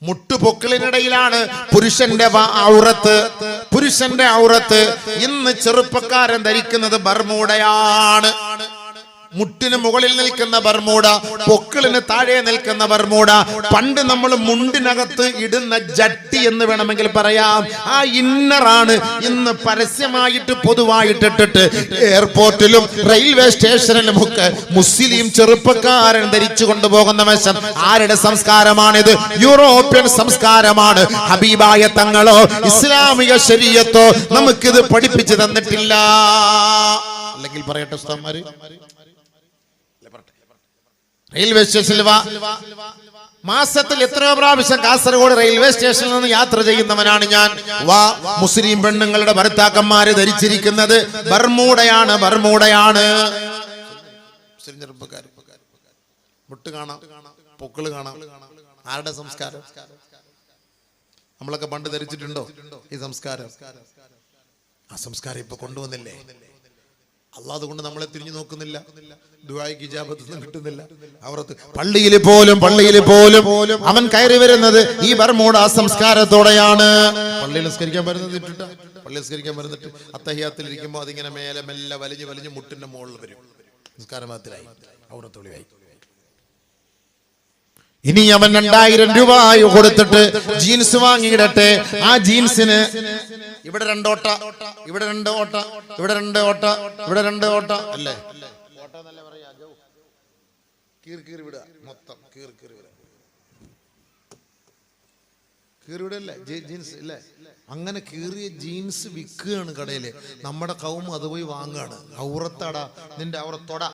മുട്ടുപൊക്കിളിനിടയിലാണ് പുരുഷന്റെ ഔറത്ത്. ഇന്ന് ചെറുപ്പക്കാരൻ ധരിക്കുന്നത് ബർമൂഡയാണ്. മുട്ടിന് മുകളിൽ നിൽക്കുന്ന ബർമൂഡ, പൊക്കിളിന് താഴെ നിൽക്കുന്ന ബർമൂഡ. പണ്ട് നമ്മൾ മുണ്ടിനകത്ത് ഇടുന്ന ജട്ടി എന്ന് വേണമെങ്കിൽ പറയാം. ആ ഇന്നറാണ് ഇന്ന് പരസ്യമായിട്ട് പൊതുവായിട്ടിട്ട് എയർപോർട്ടിലും റെയിൽവേ സ്റ്റേഷനിലും ഒക്കെ മുസ്ലിം ചെറുപ്പക്കാരൻ ധരിച്ചു കൊണ്ടുപോകുന്ന വശം. ആരുടെ സംസ്കാരമാണിത്? യൂറോപ്യൻ സംസ്കാരമാണ്. ഹബീബായ തങ്ങളോ ഇസ്ലാമിക ശരീഅത്തോ നമുക്കിത് പഠിപ്പിച്ചു തന്നിട്ടില്ല. അല്ലെങ്കിൽ പറയട്ടെ ഉസ്താദ്മാര്, റെയിൽവേ സ്റ്റേഷനിൽ മാസത്തിൽ എത്രയോ പ്രാവശ്യം കാസർഗോഡ് റെയിൽവേ സ്റ്റേഷനിൽ നിന്ന് യാത്ര ചെയ്യുന്നവനാണ് ഞാൻ. മുസ്ലിം പെണ്ണുങ്ങളുടെ ഭർത്താക്കന്മാര് ധരിച്ചിരിക്കുന്നത് ബർമൂഡയാണ്. മുട്ട് കാണാം, പൊക്കിള് കാണാം. ആരുടെ സംസ്കാരം? നമ്മളൊക്കെ പണ്ട് ധരിച്ചിട്ടുണ്ടോ ഈ സംസ്കാരം? ആ സംസ്കാരം ഇപ്പൊ കൊണ്ടുവന്നില്ലേ? അല്ലാഹ് അതുകൊണ്ട് നമ്മളെ തിരിഞ്ഞു നോക്കുന്നില്ല, ദുആയ്ക്ക് ഇജാബത്തൊന്നും കിട്ടുന്നില്ല. അവർക്ക് പള്ളിയിൽ പോലും അവൻ കയറി വരുന്നത് ഈ ബർമൂഡ സംസ്കാരത്തോടെയാണ്. പള്ളിയിൽ നിസ്കരിക്കാൻ വരുന്നിട്ട് അത്തഹിയാത്തിൽ ഇരിക്കുമ്പോൾ അതിങ്ങനെ മേലെ മെല്ലെ വലിഞ്ഞ് മുട്ടിന്റെ മുകളിൽ വരും. നിസ്കാരമാത്തിലായി, ഔറത്തൊളിവായി. ഇനി അവൻ 2000 രൂപ കൊടുത്തിട്ട് ജീൻസ് വാങ്ങിയിടട്ടെ. ആ ജീൻസിന് ഇവിടെ 2 ഓട്ട, ഇവിടെ 2 ഓട്ട, ഇവിടെ 2 ഓട്ട, ഇവിടെ 2 ഓട്ട അല്ലേ? കീറി വിടുക, മൊത്തം കീറിവിടല്ലേ ജീൻസ് ഇല്ലേ? അങ്ങനെ കീറിയ ജീൻസ് വിൽക്കുകയാണ് കടയില്. നമ്മുടെ കൗമ അത് പോയി വാങ്ങുകയാണ്. ഔറത്താടാ, നിന്റെ ഔറത്തോടാ